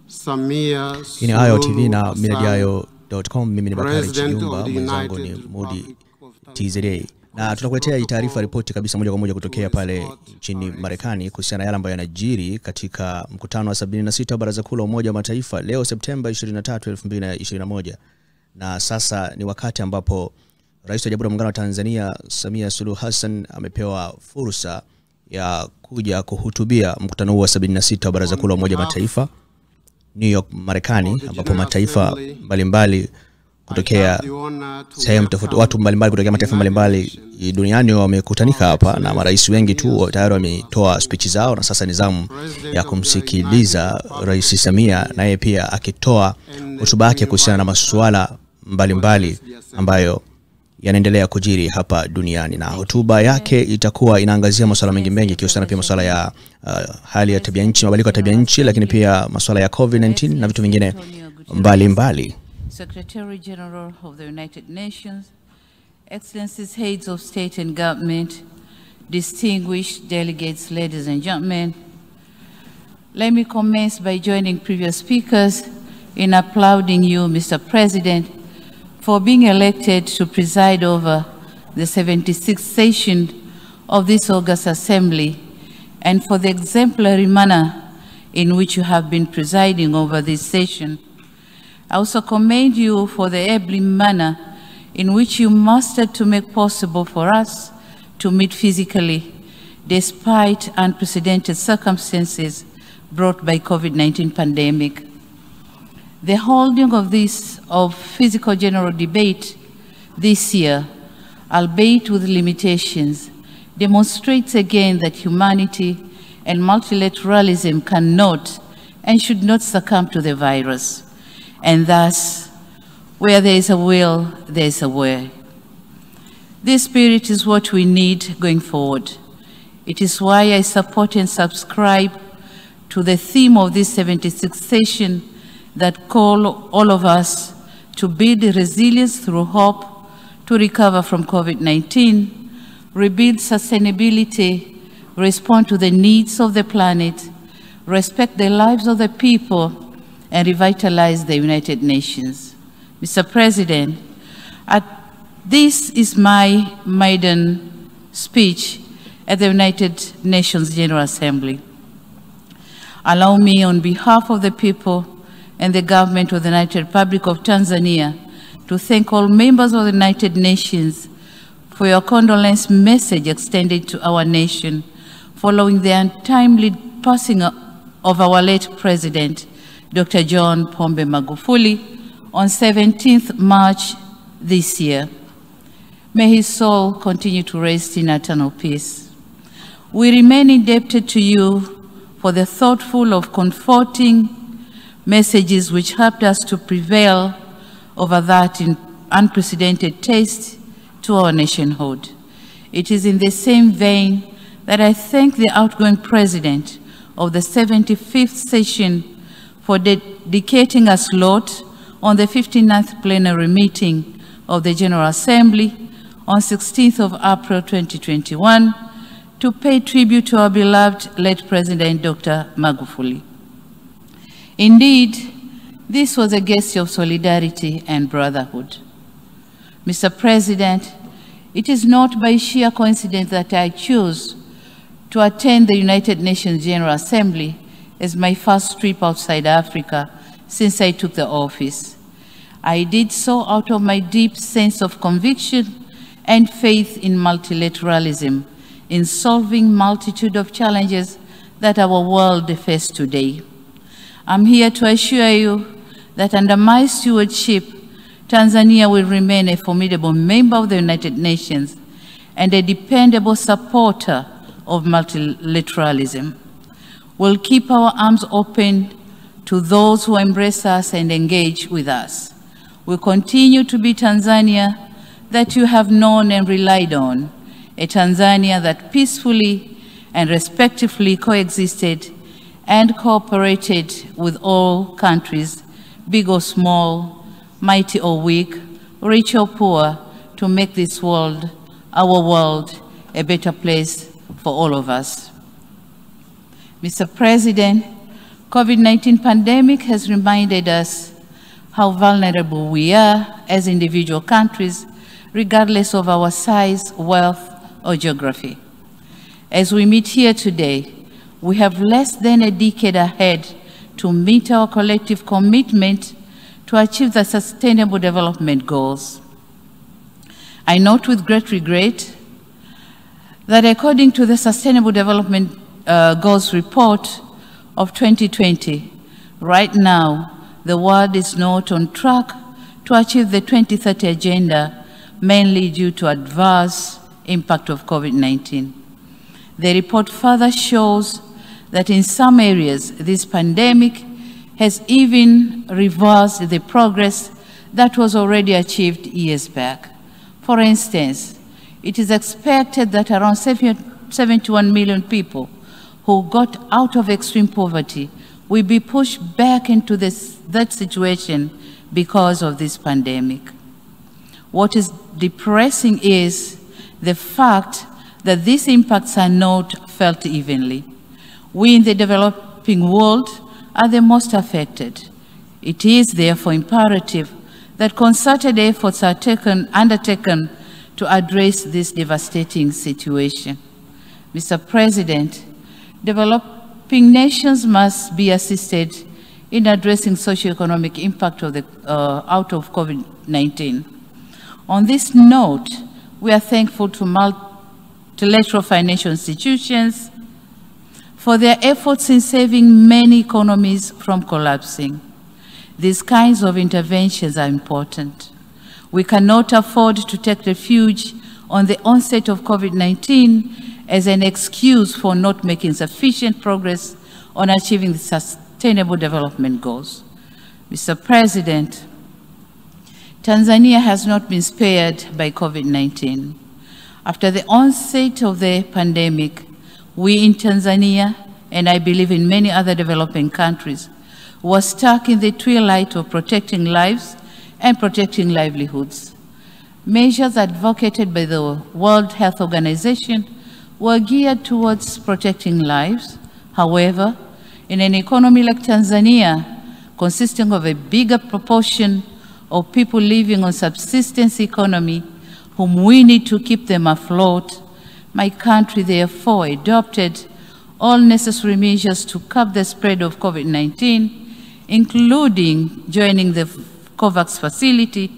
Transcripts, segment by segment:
Samia, Hii ni Ayo TV na Maendeleo.com. Mimi ni Bakari Chiyumba, mwenzangu ni Mudi TZA. Na tunakuletea taarifa ripoti kabisa moja kwa moja kutokea pale nchini Marekani kuhusiana na yale ambayo yanajiri katika mkutano wa 76 Baraza Kuu la Umoja wa Mataifa leo Septemba 23, 2021. Na sasa ni wakati ambapo Rais wa Jamhuri ya Muungano wa Tanzania Samia Suluhu Hassan amepewa fursa ya kuja kuhutubia mkutano huu wa 76 wa Baraza Kuu la Umoja wa Mataifa New York, Marekani, ambapo mataifa mbalimbali kutokea sehemu tofauti, watu mbalimbali kutokea mataifa mbalimbali duniani wamekutanika hapa, na marais wengi tu tayari wametoa speech zao, na sasa ni zamu ya kumsikiliza Rais Samia naye pia akitoa hotuba yake kuhusiana na masuala mbalimbali ambayo yanaendelea kujiri hapa duniani. Na hotuba yake itakuwa inaangazia masuala mengi ikihusiana pia masuala ya hali ya tabia nchi, mabadiliko ya tabia nchi, lakini pia masuala ya COVID-19 na vitu vingine mbalimbali. Secretary General of the United Nations, Excellencies, heads of state and government, distinguished delegates, ladies and gentlemen, let me commence by joining previous speakers in applauding you, Mr. President, for being elected to preside over the 76th session of this August Assembly, and for the exemplary manner in which you have been presiding over this session. I also commend you for the able manner in which you mastered to make possible for us to meet physically, despite unprecedented circumstances brought by COVID-19 pandemic. The holding of physical general debate this year, albeit with limitations, demonstrates again that humanity and multilateralism cannot and should not succumb to the virus. And thus, where there is a will, there is a way. This spirit is what we need going forward. It is why I support and subscribe to the theme of this 76th session that call all of us to build resilience through hope, to recover from COVID-19, rebuild sustainability, respond to the needs of the planet, respect the lives of the people, and revitalize the United Nations. Mr. President, this is my maiden speech at the United Nations General Assembly. Allow me, on behalf of the people and the government of the United Republic of Tanzania, to thank all members of the United Nations for your condolence message extended to our nation following the untimely passing of our late President, Dr. John Pombe Magufuli, on 17th March this year. May his soul continue to rest in eternal peace. We remain indebted to you for the thoughtful of comforting messages which helped us to prevail over that unprecedented test to our nationhood. It is in the same vein that I thank the outgoing President of the 75th session for dedicating a slot on the 59th plenary meeting of the General Assembly on 16th of April 2021 to pay tribute to our beloved late President Dr. Magufuli. Indeed, this was a gesture of solidarity and brotherhood. Mr. President, it is not by sheer coincidence that I chose to attend the United Nations General Assembly as my first trip outside Africa since I took the office. I did so out of my deep sense of conviction and faith in multilateralism, in solving multitude of challenges that our world faces today. I'm here to assure you that under my stewardship, Tanzania will remain a formidable member of the United Nations and a dependable supporter of multilateralism. We'll keep our arms open to those who embrace us and engage with us. We'll continue to be Tanzania that you have known and relied on, a Tanzania that peacefully and respectfully coexisted and cooperated with all countries, big or small, mighty or weak, rich or poor, to make this world, our world, a better place for all of us. Mr. President, COVID-19 pandemic has reminded us how vulnerable we are as individual countries, regardless of our size, wealth, or geography. As we meet here today, we have less than a decade ahead to meet our collective commitment to achieve the Sustainable Development Goals. I note with great regret that according to the Sustainable Development Goals report of 2020, right now, the world is not on track to achieve the 2030 agenda, mainly due to adverse impact of COVID-19. The report further shows that in some areas, this pandemic has even reversed the progress that was already achieved years back. For instance, it is expected that around 71 million people who got out of extreme poverty will be pushed back into that situation because of this pandemic. What is depressing is the fact that these impacts are not felt evenly. We in the developing world are the most affected. It is therefore imperative that concerted efforts are undertaken to address this devastating situation. Mr. President, developing nations must be assisted in addressing socio-economic impact of out of COVID-19. On this note, we are thankful to multilateral financial institutions for their efforts in saving many economies from collapsing. These kinds of interventions are important. We cannot afford to take refuge on the onset of COVID-19 as an excuse for not making sufficient progress on achieving the Sustainable Development Goals. Mr. President, Tanzania has not been spared by COVID-19. After the onset of the pandemic, we in Tanzania, and I believe in many other developing countries, were stuck in the twilight of protecting lives and protecting livelihoods. Measures advocated by the World Health Organization were geared towards protecting lives. However, in an economy like Tanzania, consisting of a bigger proportion of people living on subsistence economy, whom we need to keep them afloat, my country therefore adopted all necessary measures to curb the spread of COVID-19, including joining the COVAX facility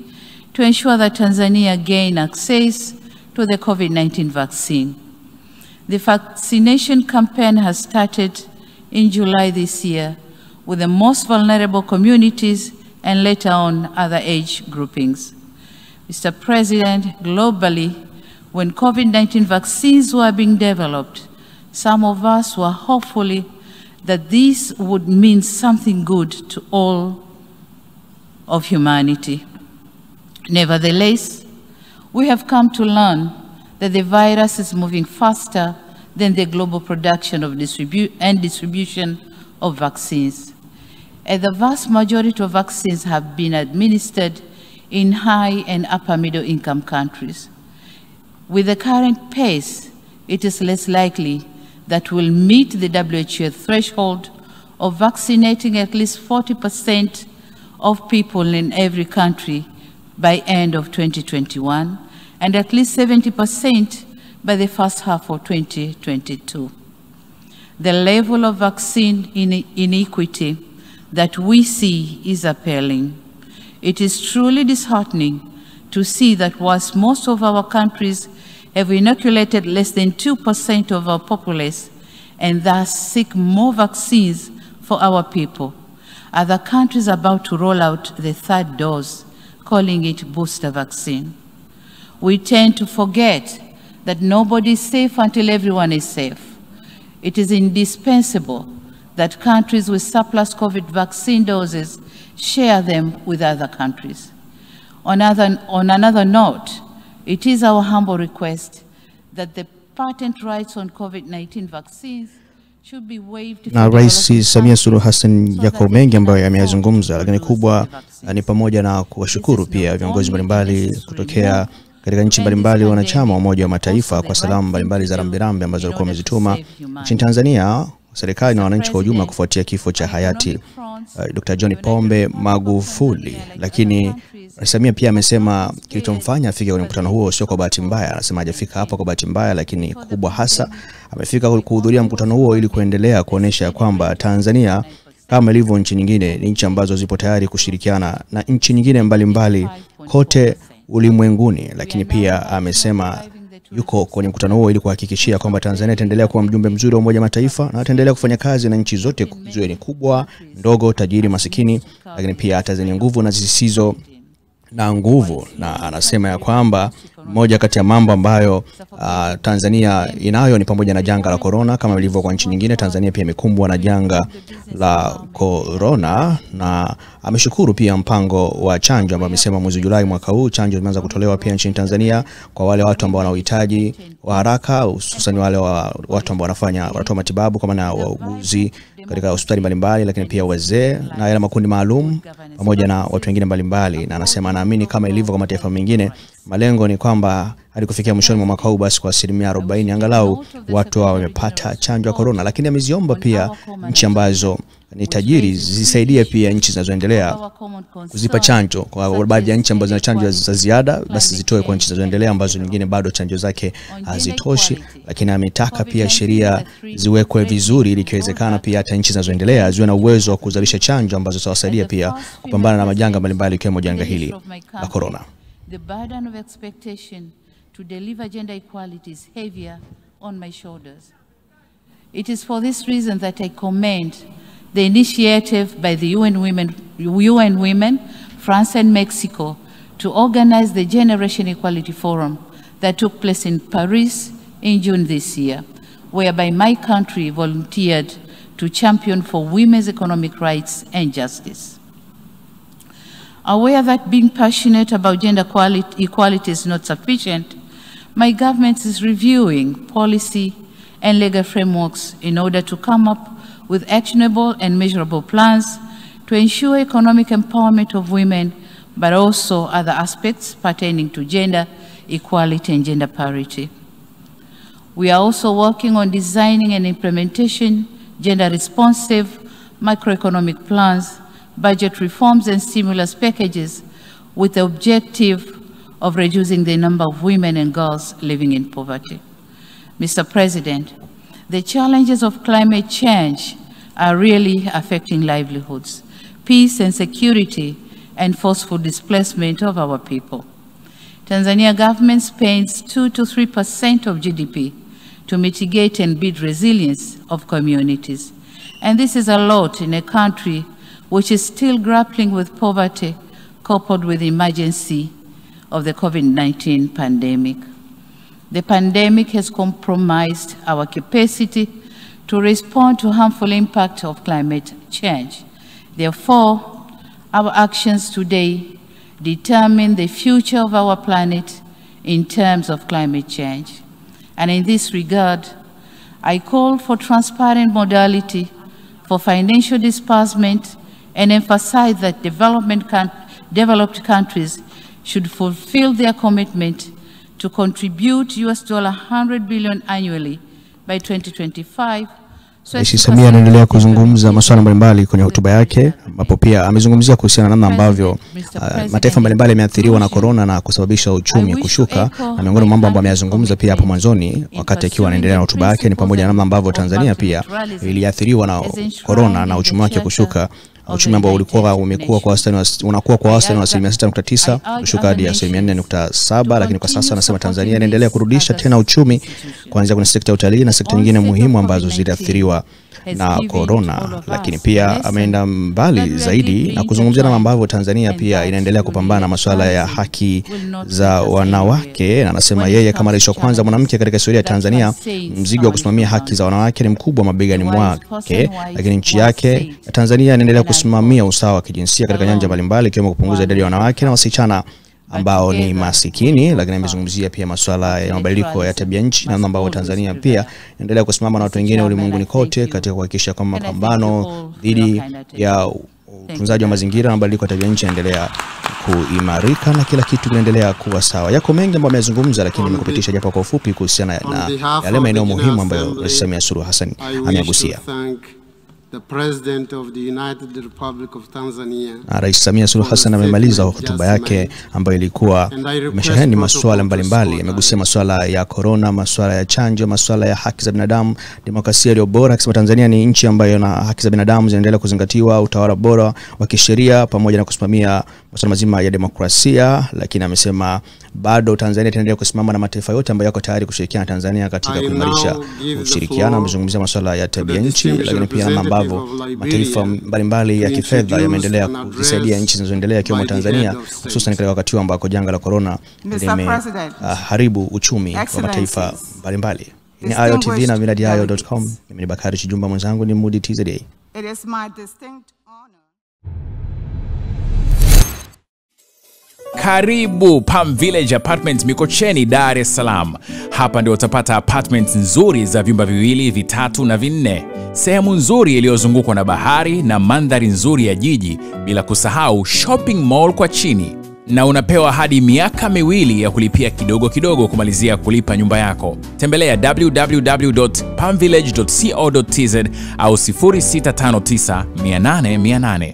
to ensure that Tanzania gain access to the COVID-19 vaccine. The vaccination campaign has started in July this year with the most vulnerable communities and later on other age groupings. Mr. President, globally, when COVID-19 vaccines were being developed, some of us were hopeful that this would mean something good to all of humanity. Nevertheless, we have come to learn that the virus is moving faster than the global production of distribution of vaccines. And the vast majority of vaccines have been administered in high and upper middle income countries. With the current pace, it is less likely that we'll meet the WHO threshold of vaccinating at least 40% of people in every country by end of 2021, and at least 70% by the first half of 2022. The level of vaccine inequity that we see is appalling. It is truly disheartening to see that whilst most of our countries have inoculated less than 2% of our populace and thus seek more vaccines for our people, other countries are about to roll out the third dose, calling it booster vaccine. We tend to forget that nobody is safe until everyone is safe. It is indispensable that countries with surplus COVID vaccine doses share them with other countries. On another note, it is our humble request that the patent rights on COVID-19 vaccines should be waived. Na Rais Samia Suluhu Hassan yako mengi ambayo ameyazungumza, lakini kubwa ni pamoja na kuwashukuru pia viongozi mbalimbali kutokea katika nchi mbalimbali wanachama wa Umoja wa Mataifa kwa salamu mbalimbali za rambirambi ambazo walikuwa wamezituma nchini Tanzania, serikali na wananchi kwa ujumla kufuatia kifo cha hayati Dr. John Pombe Magufuli. Lakini Rais Samia pia amesema kilichomfanya afike kwenye mkutano huo sio kwa bahati mbaya. Anasema hajafika hapa kwa bahati mbaya, lakini kubwa hasa amefika kuhudhuria mkutano huo ili kuendelea kuonesha kwamba Tanzania kama ilivyo nchi nyingine ni nchi ambazo zipo tayari kushirikiana na nchi nyingine mbalimbali kote ulimwenguni. Lakini pia amesema yuko kwenye mkutano huo ili kuhakikishia kwamba Tanzania itaendelea kuwa mjumbe mzuri wa Umoja Mataifa na ataendelea kufanya kazi na nchi zote, ziwe ni kubwa, ndogo, tajiri, masikini, lakini pia hata zenye nguvu na zisizo na nguvu. Na anasema ya kwamba moja kati ya mambo ambayo Tanzania inayo ni pamoja na janga la corona. Kama ilivyo kwa nchi nyingine, Tanzania pia imekumbwa na janga la corona, na ameshukuru pia mpango wa chanjo ambao amesema mwezi Julai mwaka huu chanjo zimeanza kutolewa pia nchini Tanzania kwa wale watu ambao wana uhitaji wa haraka, hususan wale watu ambao wanatoa matibabu kama na wauguzi katika hospitali mbalimbali, lakini pia wazee na yale makundi maalum pamoja na watu wengine mbalimbali. Na anasema anaamini kama ilivyo kwa mataifa mengine, malengo ni kwamba hadi kufikia mwishoni mwa mwaka huu basi kwa 40% angalau watu wamepata chanjo ya corona. Lakini ameziomba pia nchi ambazo ni tajiri zisaidie pia nchi zinazoendelea kuzipa chanjo. Kwa baadhi ya nchi ambazo zina chanjo za ziada basi zitoe kwa nchi zinazoendelea ambazo nyingine bado chanjo zake hazitoshi. Lakini ametaka pia sheria ziwekwe vizuri ili ikiwezekana pia hata nchi zinazoendelea ziwe na uwezo wa kuzalisha chanjo ambazo zitawasaidia pia kupambana na majanga mbalimbali ikiwemo janga hili la corona. The burden of expectation to deliver gender equality is heavier on my shoulders. It is for this reason that I commend the initiative by the UN Women, France and Mexico to organize the Generation Equality Forum that took place in Paris in June this year, whereby my country volunteered to champion for women's economic rights and justice. Aware that being passionate about gender equality is not sufficient, my government is reviewing policy and legal frameworks in order to come up with actionable and measurable plans to ensure economic empowerment of women, but also other aspects pertaining to gender equality and gender parity. We are also working on designing and implementation gender-responsive macroeconomic plans, budget reforms and stimulus packages with the objective of reducing the number of women and girls living in poverty. Mr. President, the challenges of climate change are really affecting livelihoods, peace and security, and forceful displacement of our people. Tanzania government spends 2 to 3% of GDP to mitigate and build resilience of communities. And this is a lot in a country which is still grappling with poverty coupled with the emergency of the COVID-19 pandemic. The pandemic has compromised our capacity to respond to harmful impact of climate change. Therefore, our actions today determine the future of our planet in terms of climate change. And in this regard, I call for transparent modality for financial disbursement and emphasize that developed countries should fulfill their commitment to contribute $100 billion annually by 2025. Rais Samia anaendelea kuzungumza masuala mbalimbali kwenye hotuba yake, ambapo pia amezungumzia kuhusiana na namna ambavyo mataifa mbalimbali yameathiriwa na corona na kusababisha uchumi kushuka. Na miongoni mwa mambo ambayo ameyazungumza pia hapo mwanzoni wakati akiwa anaendelea na hotuba yake ni pamoja na namna ambavyo Tanzania pia iliathiriwa na corona na uchumi wake kushuka. Uchumi ambao umekuwa kwa wastani unakuwa kwa wastani wa 6.9 kushuka hadi 4.7, lakini kwa sasa anasema Tanzania inaendelea kurudisha tena uchumi kuanzia kwenye sekta ya utalii na sekta nyingine muhimu ambazo ziliathiriwa na corona. Lakini pia ameenda mbali zaidi na kuzungumzia namna ambavyo Tanzania pia inaendelea kupambana na masuala ya haki za wanawake, na anasema yeye kama rais wa kwanza mwanamke katika historia ya Tanzania, mzigo wa kusimamia haki za wanawake ni mkubwa mabegani mwake. Lakini nchi yake Tanzania inaendelea kusimamia usawa wa kijinsia katika nyanja mbalimbali ikiwemo kupunguza idadi ya wanawake na wasichana ambao ni masikini. Lakini amezungumzia pia masuala ya mabadiliko ya tabia nchi na namna ambavyo Tanzania pia inaendelea kusimama na watu wengine ulimwenguni kote katika kuhakikisha kwamba mapambano dhidi ya utunzaji wa mazingira na mabadiliko ya tabia nchi yanaendelea kuimarika na kila kitu kinaendelea kuwa sawa. Yako mengi ambayo amezungumza, lakini nimekupitisha japo kwa ufupi kuhusiana na yale maeneo muhimu ambayo Rais Samia Suluhu Hassan amegusia. The President of the United Republic of Tanzania. Rais Samia Suluhu Hassan amemaliza hotuba yake ambayo ilikuwa imesheheni masuala mbalimbali. Amegusia masuala ya corona, masuala ya chanjo, masuala ya haki za binadamu, demokrasia iliyo bora, akisema Tanzania ni nchi ambayo na haki za binadamu zinaendelea kuzingatiwa, utawala bora wa kisheria pamoja na kusimamia masuala mazima ya demokrasia. Lakini amesema bado Tanzania itaendelea kusimama na mataifa yote ambayo yako tayari kushirikiana na Tanzania katika kuimarisha ushirikiano. Amezungumzia masuala ya tabia nchi, lakini pia mambo mataifa mbalimbali ya kifedha yameendelea kusaidia nchi zinazoendelea ikiwemo Tanzania, hususan katika wakati ambako janga la corona limeharibu uchumi wa mataifa mbalimbali. Ni IOTV na miladio.com. Mimi ni Bakari Chijumba, mwenzangu ni Muda TZA. It is my distinct honor. Karibu Palm Village Apartments Mikocheni, Dar es Salaam. Hapa ndio utapata apartments nzuri za vyumba viwili, vitatu na vinne. Sehemu nzuri iliyozungukwa na bahari na mandhari nzuri ya jiji, bila kusahau shopping mall kwa chini. Na unapewa hadi miaka 2 ya kulipia kidogo kidogo kumalizia kulipa nyumba yako. Tembelea www.palmvillage.co.tz au 0659 800 800.